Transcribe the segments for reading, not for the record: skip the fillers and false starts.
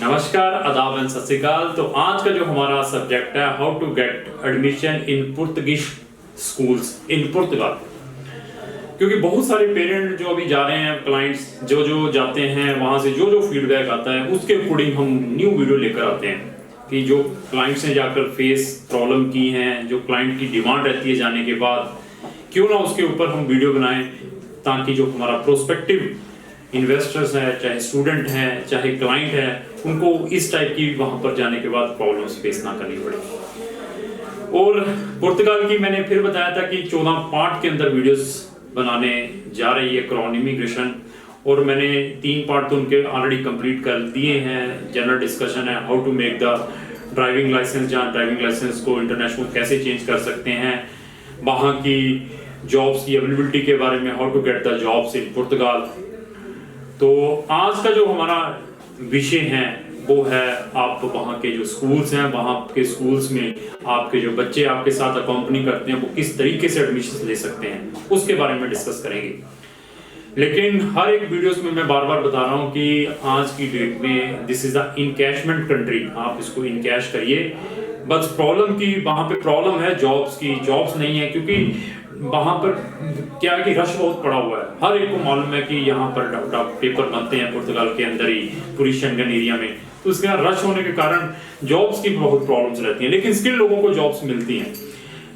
नमस्कार, आदाब एंड सत श्री अकाल। तो आज का जो हमारा सब्जेक्ट है, how to get admission in Portuguese schools in Portugal. क्योंकि बहुत सारे पेरेंट जो अभी जा रहे हैं, क्लाइंट्स जो जाते हैं, वहां से जो फीडबैक आता है उसके अकॉर्डिंग हम न्यू वीडियो लेकर आते हैं कि जो क्लाइंट्स ने जाकर फेस प्रॉब्लम की हैं, जो क्लाइंट की डिमांड रहती है जाने के बाद, क्यों ना उसके ऊपर हम वीडियो बनाएं ताकि जो हमारा प्रोस्पेक्टिव इन्वेस्टर्स हैं, चाहे स्टूडेंट हैं, चाहे क्लाइंट हैं, उनको इस टाइप की वहां पर जाने के बाद प्रॉब्लम्स फेस ना करनी पड़े। और पुर्तगाल की मैंने फिर बताया था कि 14 पार्ट के अंदर वीडियोस बनाने जा रही है क्रॉन इमिग्रेशन, और मैंने 3 पार्ट तो उनके ऑलरेडी कंप्लीट कर दिए हैं। जनरल डिस्कशन है how to make the driving licence, जहाँ ड्राइविंग लाइसेंस को इंटरनेशनल कैसे चेंज कर सकते हैं, वहाँ की जॉब्स की अवेलेबिलिटी के बारे में, how to get the jobs in Portugal. तो आज का जो हमारा विषय है वो है आप वहाँ के जो स्कूल्स हैं, वहाँ के स्कूल्स में आपके जो बच्चे आपके साथ अकॉम्पनी करते हैं वो किस तरीके से एडमिशन ले सकते हैं, उसके बारे में डिस्कस करेंगे। लेकिन हर एक वीडियोस में मैं बार बार बता रहा हूँ कि आज की डेट में this is the encashment country, आप इसको इनकैश करिए। बस प्रॉब्लम की वहाँ पे प्रॉब्लम है जॉब्स की, जॉब्स नहीं है, क्योंकि वहां पर क्या है कि रश बहुत पड़ा हुआ है। हर एक को मालूम है कि यहाँ पर पेपर बनते हैं पुर्तगाल के अंदर ही, पूरी शेंगन एरिया में, तो उसके बाद रश होने के कारण जॉब्स की बहुत प्रॉब्लम्स रहती हैं। लेकिन स्किल लोगों को जॉब्स मिलती हैं।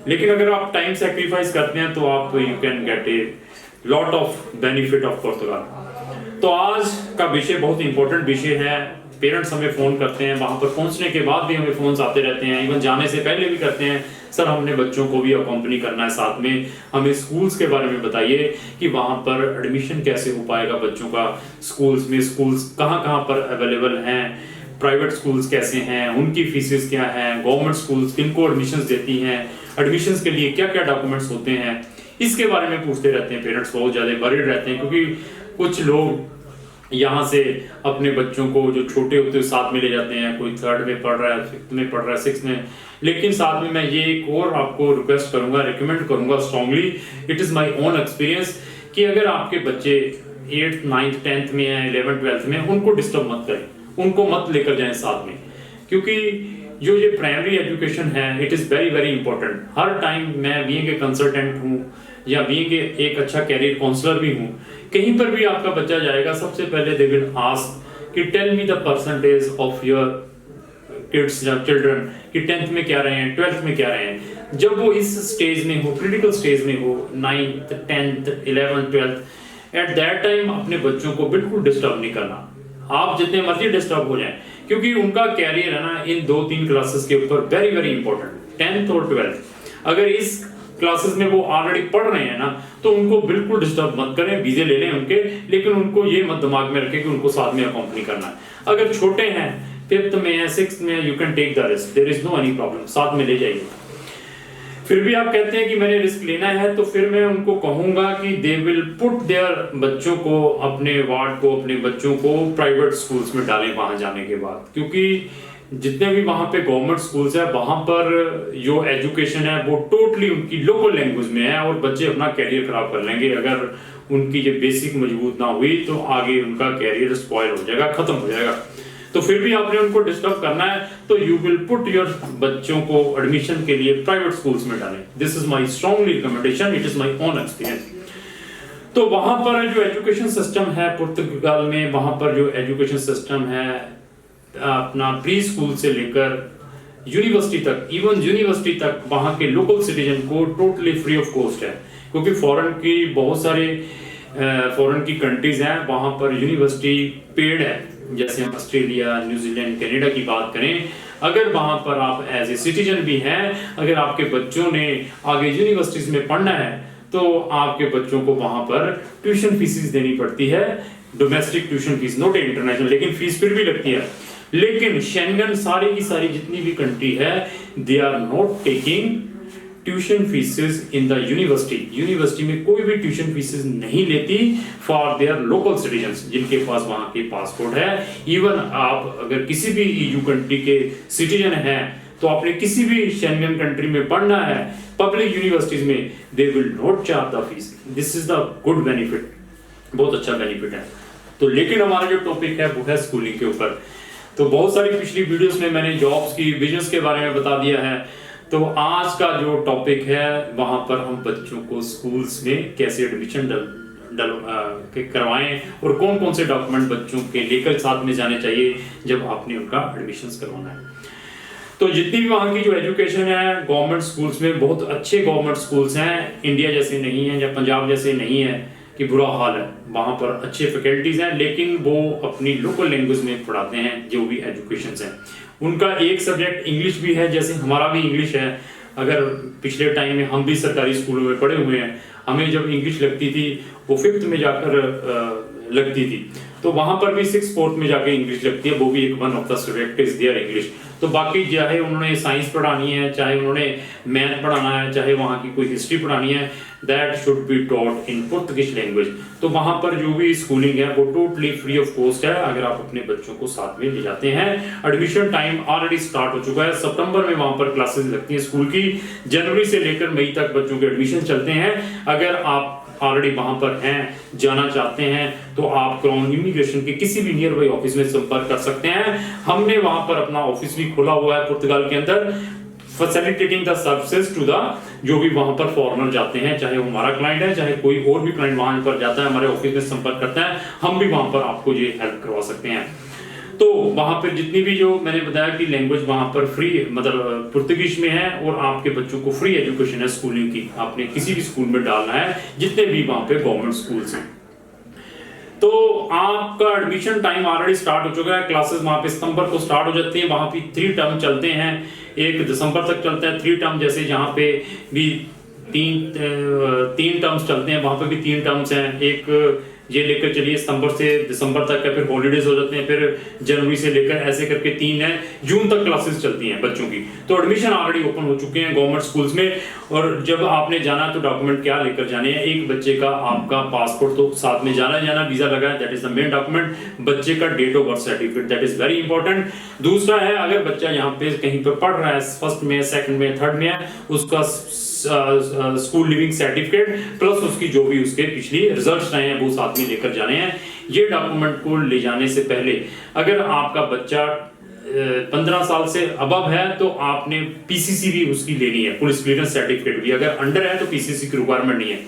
लेकिन अगर आप टाइम सेक्रीफाइस करते हैं तो आप you can get a lot of benefit of Portugal. तो आज का विषय बहुत इंपॉर्टेंट विषय है। पेरेंट्स हमें फोन करते हैं, वहां पर पहुंचने के बाद भी हमें फोन्स आते रहते हैं, इवन जाने से पहले भी करते हैं, सर हमने बच्चों को भी अकॉम्पनी करना है साथ में, हमें स्कूल्स के बारे में बताइए कि वहां पर एडमिशन कैसे हो पाएगा बच्चों का, स्कूल्स में स्कूल्स कहाँ पर अवेलेबल हैं, प्राइवेट स्कूल्स कैसे हैं, उनकी फीसेस क्या हैं, गवर्नमेंट स्कूल्स किनको एडमिशंस देती हैं, एडमिशंस के लिए क्या क्या डॉक्यूमेंट्स होते हैं, इसके बारे में पूछते रहते हैं। पेरेंट्स बहुत ज़्यादा वरीड रहते हैं क्योंकि कुछ लोग यहाँ से अपने बच्चों को जो छोटे होते हैं साथ में ले जाते हैं, कोई 3rd में पढ़ रहा है, 5th में पढ़ रहा है, 6th में। लेकिन साथ में मैं ये एक और आपको रिक्वेस्ट करूंगा, रिकमेंड करूंगा strongly, it is my own experience, कि अगर आपके बच्चे 8th 9th 10th में हैं, 11th 12th में, उनको डिस्टर्ब मत करें, उनको मत लेकर जाएं साथ में, क्योंकि जो ये प्राइमरी एजुकेशन है it is very very important. Her time मैं बीइंग ए कंसल्टेंट हूँ या बीइंग एक अच्छा कैरियर काउंसलर भी हूँ, कहीं पर भी आपका बच्चा जाएगा सबसे पहले दे विल आस्क कि tell me the percentage of your kids या चिल्ड्रन, कि 10th में क्या रहे हैं, 12th में क्या रहे हैं। जब वो इस स्टेज में हो, क्रिटिकल स्टेज में हो, 9th 10th 11th 12th, at that time अपने बच्चों को बिल्कुल डिस्टर्ब नहीं करना। आप जितने मर्जी डिस्टर्ब हो जाएं, क्योंकि उनका कैरियर है ना इन 2-3 क्लासेस के ऊपर वेरी वेरी इंपॉर्टेंट, 10th और 12th। अगर इस क्लासेस में वो ऑलरेडी पढ़ रहे हैं ना, तो उनको बिल्कुल डिस्टर्ब मत करें, वीजे ले लें उनके, लेकिन उनको ये मत दिमाग में रखें कि उनको साथ में अकॉम्पनी करना है। अगर छोटे हैं, 5th में है, 6th में, you can take the risk, there is no any problem, साथ में ले जाइए। फिर भी आप कहते हैं कि मैंने रिस्क लेना है, तो फिर मैं उनको कहूंगा कि दे विल पुट देयर बच्चों को, अपने वार्ड को, अपने बच्चों को प्राइवेट स्कूल्स में डालें वहां जाने के बाद, क्योंकि जितने भी वहां पे गवर्नमेंट स्कूल्स है वहां पर जो एजुकेशन है वो टोटली उनकी लोकल लैंग्वेज में है, और बच्चे अपना कैरियर खराब कर लेंगे। अगर उनकी ये बेसिक मजबूत ना हुई तो आगे उनका कैरियर स्पॉइल हो जाएगा, खत्म हो जाएगा। तो फिर भी आपने उनको डिस्टर्ब करना है तो यू विल पुट योर बच्चों को एडमिशन के लिए प्राइवेट स्कूल्स में डालें। This is my strongly recommendation, it is my own experience. तो वहां पर जो एजुकेशन सिस्टम है पुर्तगाल में, वहां पर जो एजुकेशन सिस्टम है अपना प्री स्कूल से लेकर यूनिवर्सिटी तक, इवन यूनिवर्सिटी तक वहाँ के लोकल सिटीजन को टोटली फ्री ऑफ कॉस्ट है। क्योंकि फॉरेन की बहुत सारे फॉरेन की कंट्रीज हैं वहाँ पर यूनिवर्सिटी पेड है, जैसे हम ऑस्ट्रेलिया, न्यूजीलैंड, कनाडा की बात करें। अगर वहाँ पर आप एज ए सिटीजन भी हैं, अगर आपके बच्चों ने आगे यूनिवर्सिटीज में पढ़ना है तो आपके बच्चों को वहाँ पर ट्यूशन फीसिस देनी पड़ती है, domestic tuition fees, not international, लेकिन फीस फिर भी लगती है। लेकिन शेंगन सारी की सारी जितनी भी कंट्री है, they are not taking tuition fees in the university. University में कोई भी ट्यूशन फीसेस नहीं लेती फॉर देयर लोकल सिटीजन्स, जिनके पास वहां के पासपोर्ट है। इवन आप अगर किसी भी ईयू कंट्री के सिटीजन हैं तो आपने किसी भी शेंगन कंट्री में पढ़ना है, पब्लिक यूनिवर्सिटीज में, they will not charge the fees. This is the good benefit, बहुत अच्छा बेनिफिट है। तो लेकिन हमारा जो टॉपिक है वो है स्कूलिंग के ऊपर। तो बहुत सारी पिछली वीडियोस में मैंने जॉब्स की, बिजनेस के बारे में बता दिया है। तो आज का जो टॉपिक है वहां पर हम बच्चों को स्कूल्स में कैसे एडमिशन करवाएं और कौन कौन से डॉक्यूमेंट बच्चों के लेकर साथ में जाने चाहिए जब आपने उनका एडमिशन करवाना है। तो जितनी भी वहाँ की जो एजुकेशन है गवर्नमेंट स्कूल्स में, बहुत अच्छे गवर्नमेंट स्कूल्स हैं, इंडिया जैसे नहीं है या पंजाब जैसे नहीं है कि बुरा हाल है। वहाँ पर अच्छे फैकल्टीज हैं, लेकिन वो अपनी लोकल लैंग्वेज में पढ़ाते हैं जो भी एजुकेशन है। उनका एक सब्जेक्ट इंग्लिश भी है, जैसे हमारा भी इंग्लिश है। अगर पिछले टाइम में हम भी सरकारी स्कूलों में पढ़े हुए हैं, हमें जब इंग्लिश लगती थी वो 5th में जाकर लगती थी, तो वहाँ पर भी 6th 4th में जाकर इंग्लिश लगती है। वो भी एक one of the subject is there English. तो बाकी चाहे उन्होंने साइंस पढ़ानी है, चाहे उन्होंने मैथ पढ़ाना है, चाहे वहाँ की कोई हिस्ट्री पढ़ानी है, that should be taught in पुर्तगाली लैंग्वेज। तो वहाँ पर जो भी स्कूलिंग है वो टोटली फ्री ऑफ कॉस्ट है, अगर आप अपने बच्चों को साथ में ले जाते हैं। एडमिशन टाइम ऑलरेडी स्टार्ट हो चुका है, सितंबर में वहाँ पर क्लासेस लगती हैं स्कूल की। जनवरी से लेकर मई तक बच्चों के एडमिशन चलते हैं। अगर आप ऑलरेडी वहां पर हैं, जाना चाहते हैं, तो आप क्राउन इमिग्रेशन के किसी भी नियर बाई ऑफिस में संपर्क कर सकते हैं। हमने वहां पर अपना ऑफिस भी खोला हुआ है पुर्तगाल के अंदर, facilitating the services to the जो भी वहां पर फॉरेनर जाते हैं, चाहे वो हमारा क्लाइंट है, चाहे कोई और भी क्लाइंट वहां पर जाता है, हमारे ऑफिस में संपर्क करता है, हम भी वहां पर आपको ये हेल्प करवा सकते हैं। तो वहां पर जितनी भी जो मैंने बताया कि लैंग्वेज वहां पर फ्री, मतलब पुर्तगीज में है, और आपके बच्चों को फ्री एजुकेशन है स्कूलिंग की। आपने किसी भी स्कूल में डालना है, जितने भी वहां पे गवर्नमेंट स्कूल्स हैं। तो आपका एडमिशन टाइम ऑलरेडी स्टार्ट हो चुका है। क्लासेस वहां पे सितंबर को स्टार्ट हो जाती है। वहां पे 3 टर्म चलते हैं, 1 दिसंबर तक चलता है। 3 टर्म जैसे जहां पे भी तीन टर्म्स चलते हैं, वहां पे भी 3 टर्म्स हैं। एक ये लेकर चलिए सितंबर से दिसंबर तक है, फिर हॉलीडेज हो जाते हैं, फिर जनवरी से लेकर ऐसे करके 3 है, जून तक क्लासेस चलती हैं बच्चों की। तो एडमिशन ऑलरेडी ओपन हो चुके हैं गवर्नमेंट स्कूल्स में। और जब आपने जाना तो डॉक्यूमेंट क्या लेकर जाने हैं? एक बच्चे का आपका पासपोर्ट तो साथ में जाना, वीजा लगा है, that is the main document. बच्चे का date of birth certificate, that is very important. दूसरा है, अगर बच्चा यहाँ पे कहीं पर पढ़ रहा है, 1st में, 2nd में, 3rd में है, उसका स्कूल लिविंग सर्टिफिकेट प्लस उसकी जो भी उसके पिछली रिजल्ट्स रहे हैं वो साथ में लेकर जाने हैं। ये डॉक्यूमेंट को ले जाने से पहले, अगर आपका बच्चा 15 साल से अबव है तो आपने पीसीसी भी उसकी लेनी है, पुलिस क्लियरेंस सर्टिफिकेट भी। अगर अंडर है तो पीसीसी की रिक्वायरमेंट नहीं है।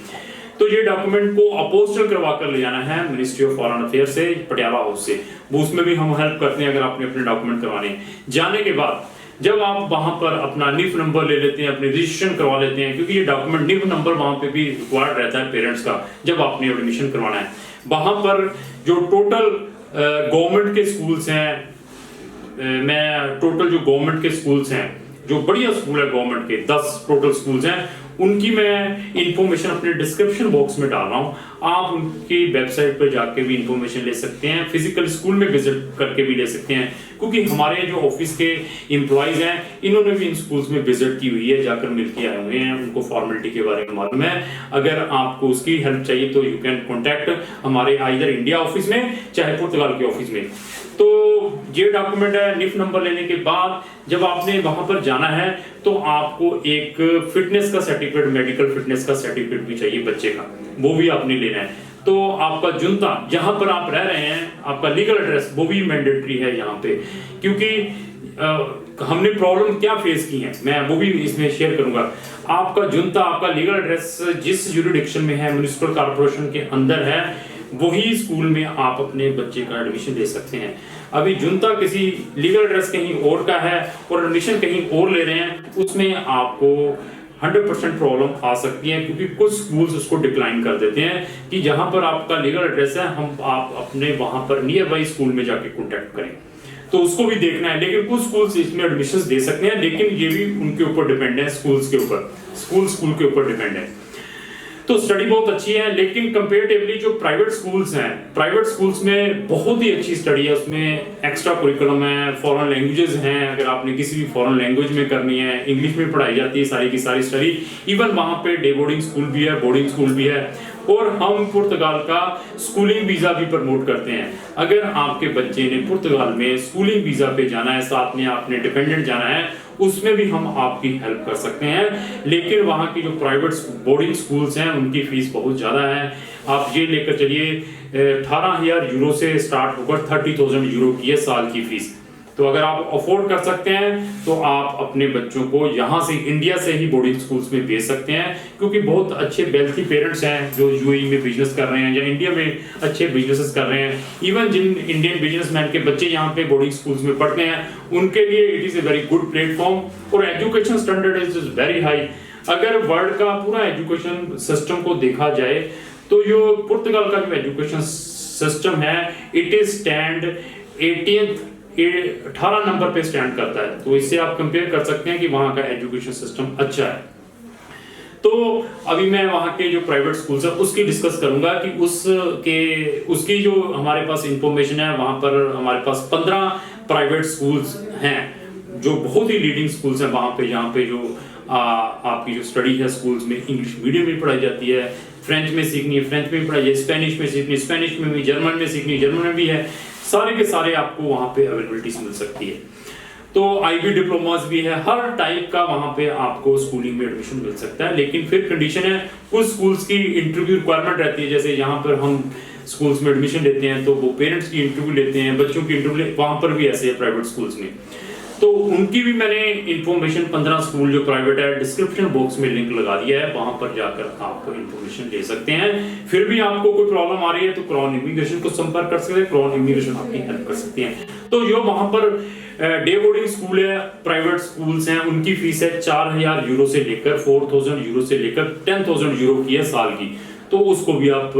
तो ये डॉक्यूमेंट को अपोस्टल करवा कर ले जाना है मिनिस्ट्री ऑफ फॉरेन अफेयर से, पटियाला हाउस से। वो उसमें भी हम हेल्प करते हैं अगर आपने अपने डॉक्यूमेंट करवाने। जाने के बाद जब आप वहां पर अपना निफ नंबर ले लेते हैं, अपने रजिस्ट्रेशन करवा लेते हैं, क्योंकि ये डॉक्यूमेंट निफ नंबर वहां पे भी रिक्वायर्ड रहता है पेरेंट्स का जब आपने एडमिशन करवाना है। वहां पर जो टोटल गवर्नमेंट के स्कूल्स हैं, मैं टोटल जो गवर्नमेंट के स्कूल्स हैं, जो बढ़िया स्कूल है गवर्नमेंट के 10 टोटल स्कूल्स हैं, उनकी मैं इंफॉर्मेशन अपने डिस्क्रिप्शन बॉक्स में डाल रहा हूं। आप उनकी वेबसाइट पर जाके भी इंफॉर्मेशन ले सकते हैं, फिजिकल स्कूल में विजिट करके भी ले सकते हैं, क्योंकि हमारे जो ऑफिस के एम्प्लॉइज हैं इन्होंने भी इन स्कूल्स में विजिट की हुई है, जाकर मिलकर आए हुए हैं, उनको फॉर्मेलिटी के बारे में मालूम है। अगर आपको उसकी हेल्प चाहिए तो यू कैन कॉन्टैक्ट हमारे आइदर इंडिया ऑफिस में चाहे पुर्तगाल के ऑफिस में। तो ये डॉक्यूमेंट है। निफ नंबर लेने के बाद जब आपने वहां पर जाना है तो आपको एक फिटनेस का सर्टिफिकेट, मेडिकल फिटनेस का सर्टिफिकेट भी चाहिए बच्चे का, वो भी आपने लेना है। तो आपका जुनता, जहां पर आप रह रहे हैं, आपका लीगल एड्रेस, वो भी मैंडेटरी है यहाँ पे, क्योंकि हमने प्रॉब्लम क्या फेस की है मैं वो भी इसमें शेयर करूंगा। आपका जुनता, आपका लीगल एड्रेस जिस ज्यूरिडिक्शन में है, म्युनिसिपल कॉर्पोरेशन के अंदर है, वही स्कूल में आप अपने बच्चे का एडमिशन ले सकते हैं। अभी जुनता किसी लीगल एड्रेस कहीं और का है और एडमिशन कहीं और ले रहे हैं, उसमें आपको 100% प्रॉब्लम आ सकती है, क्योंकि कुछ स्कूल्स उसको डिक्लाइन कर देते हैं कि जहां पर आपका लीगल एड्रेस है, आप अपने वहां पर नियर बाई स्कूल में जाके कॉन्टैक्ट करें। तो उसको भी देखना है। लेकिन कुछ स्कूल्स इसमें एडमिशंस दे सकते हैं, लेकिन ये भी उनके ऊपर डिपेंड है, स्कूल्स के ऊपर, स्कूल के ऊपर डिपेंड है। तो स्टडी बहुत अच्छी है, लेकिन कंपेरेटिवली जो प्राइवेट स्कूल्स हैं, प्राइवेट स्कूल्स में बहुत ही अच्छी स्टडी है। उसमें एक्स्ट्रा कुरिकुलम है, फॉरेन लैंग्वेजेस हैं, अगर आपने किसी भी फॉरेन लैंग्वेज में करनी है, इंग्लिश में पढ़ाई जाती है सारी की सारी स्टडी। इवन वहाँ पे डे बोर्डिंग स्कूल भी है, बोर्डिंग स्कूल भी है, और हम पुर्तगाल का स्कूलिंग वीजा भी प्रमोट करते हैं। अगर आपके बच्चे ने पुर्तगाल में स्कूलिंग वीजा पे जाना है, साथ में आपने डिपेंडेंट जाना है, उसमें भी हम आपकी हेल्प कर सकते हैं। लेकिन वहाँ की जो प्राइवेट बोर्डिंग स्कूल्स हैं उनकी फीस बहुत ज़्यादा है। आप ये लेकर चलिए 18,000 यूरो से स्टार्ट होकर 30,000 यूरो की है साल की फीस। तो अगर आप अफोर्ड कर सकते हैं तो आप अपने बच्चों को यहाँ से इंडिया से ही बोर्डिंग स्कूल्स में भेज सकते हैं, क्योंकि बहुत अच्छे वेल्थी पेरेंट्स हैं जो यूएई में बिजनेस कर रहे हैं या इंडिया में अच्छे बिजनेसेस कर रहे हैं। इवन जिन इंडियन बिजनेसमैन के बच्चे यहाँ पे बोर्डिंग स्कूल्स में पढ़ते हैं उनके लिए it is a very good platform, और education standard is very high. अगर वर्ल्ड का पूरा एजुकेशन सिस्टम को देखा जाए तो जो पुर्तगाल का जो एजुकेशन सिस्टम है इट इज स्टैंड 18 नंबर पे स्टैंड करता है। तो इससे आप कंपेयर कर सकते हैं कि वहां का एजुकेशन सिस्टम अच्छा है। तो अभी मैं वहां के जो प्राइवेट स्कूल्स है उसकी डिस्कस करूंगा कि उसकी जो हमारे पास इंफॉर्मेशन है। वहां पर हमारे पास 15 प्राइवेट स्कूल्स हैं जो बहुत ही लीडिंग स्कूल्स हैं वहां पे, जहाँ पे जो आपकी जो स्टडी है स्कूल्स में इंग्लिश मीडियम में पढ़ाई जाती है, फ्रेंच में सीखनी है फ्रेंच में पढ़ाई है, स्पेनिश में सीखनी स्पेनिश में भी, जर्मन में सीखनी जर्मन में भी है, सारे के सारे आपको वहां पे अवेलेबिलिटीज मिल सकती है। तो आईबी डिप्लोमास भी है, हर टाइप का वहां पे आपको स्कूलिंग में एडमिशन मिल सकता है। लेकिन फिर कंडीशन है कुछ स्कूल्स की इंटरव्यू रिक्वायरमेंट रहती है, जैसे यहाँ पर हम स्कूल्स में एडमिशन लेते हैं तो वो पेरेंट्स की इंटरव्यू लेते हैं, बच्चों की इंटरव्यू, वहां पर भी ऐसे है प्राइवेट स्कूल्स में। तो उनकी भी मैंने इंफॉर्मेशन 15 स्कूल जो प्राइवेट है डिस्क्रिप्शन बॉक्स में लिंक लगा दिया है, वहां पर जाकर आप इंफॉर्मेशन ले सकते हैं। फिर भी आपको कोई प्रॉब्लम आ रही है तो क्राउन इमिग्रेशन को संपर्क कर सकते हैं, क्राउन इमिग्रेशन आपकी हेल्प कर सकती है। तो जो वहां पर डे बोर्डिंग स्कूल है, प्राइवेट स्कूल्स हैं, उनकी फीस है 4000 यूरो से लेकर 4000 यूरो से लेकर 10000 यूरो की है साल की। तो उसको भी आप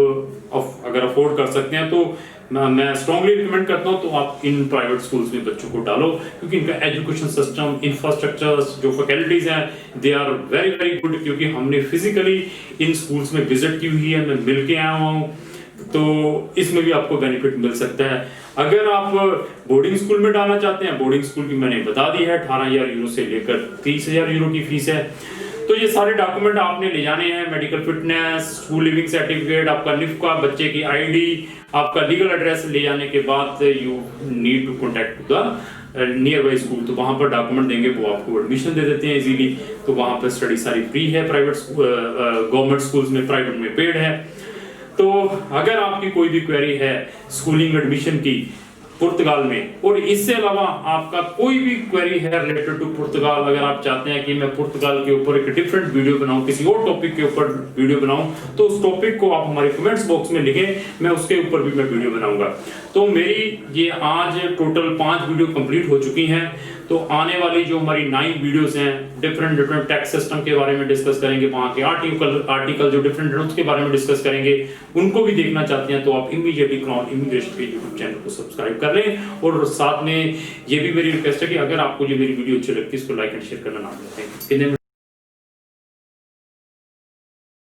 अगर अफोर्ड कर सकते हैं तो मैं स्ट्रांगली रिकमेंड करता हूं तो आप इन प्राइवेट स्कूल्स में बच्चों को डालो, क्योंकि इनका एजुकेशन सिस्टम, इंफ्रास्ट्रक्चर, जो फैकल्टीज हैं they are very very good. क्योंकि हमने फिजिकली इन स्कूल्स में विजिट की हुई है, मैं मिल के आया हूँ, तो इसमें भी आपको बेनिफिट मिल सकता है। अगर आप बोर्डिंग स्कूल में डालना चाहते हैं, बोर्डिंग स्कूल की मैंने बता दी है 18000 यूरो से लेकर 30000 यूरो की फीस है। तो ये सारे डॉक्यूमेंट आपने ले जाने हैं, medical fitness, school leaving certificate, आपका निफ का, बच्चे की आईडी, आपका लीगल एड्रेस ले जाने के बाद you need to contact the nearby school. तो वहां पर डॉक्यूमेंट देंगे, वो आपको एडमिशन दे देते हैं इजीली। तो वहां पर स्टडी सारी फ्री है, प्राइवेट गवर्नमेंट स्कूल्स में, प्राइवेट में पेड है। तो अगर आपकी कोई भी क्वेरी है स्कूलिंग एडमिशन की पुर्तगाल में, और इससे अलावा आपका कोई भी क्वेरी है रिलेटेड टू पुर्तगाल, अगर आप चाहते हैं कि मैं पुर्तगाल के ऊपर एक डिफरेंट वीडियो बनाऊं, किसी और टॉपिक के ऊपर वीडियो बनाऊं, तो उस टॉपिक को आप हमारे कमेंट्स बॉक्स में लिखें, मैं उसके ऊपर भी मैं वीडियो बनाऊंगा। तो मेरी ये आज टोटल 5 वीडियो कंप्लीट हो चुकी हैं। तो आने वाली जो हमारी 9 वीडियोस हैं डिफरेंट टैक्स सिस्टम के बारे में डिस्कस करेंगे, वहां के आर्टिकल जो डिफरेंट है उसके बारे में डिस्कस करेंगे। उनको भी देखना चाहते हैं तो आप इमीडिएटली क्राउन इमिग्रेशन के यूट्यूब चैनल को सब्सक्राइब कर लें। और साथ में ये भी मेरी रिक्वेस्ट है कि अगर आपको जो मेरी वीडियो अच्छी लगती है इसको लाइक एंड शेयर करना ना भूलें।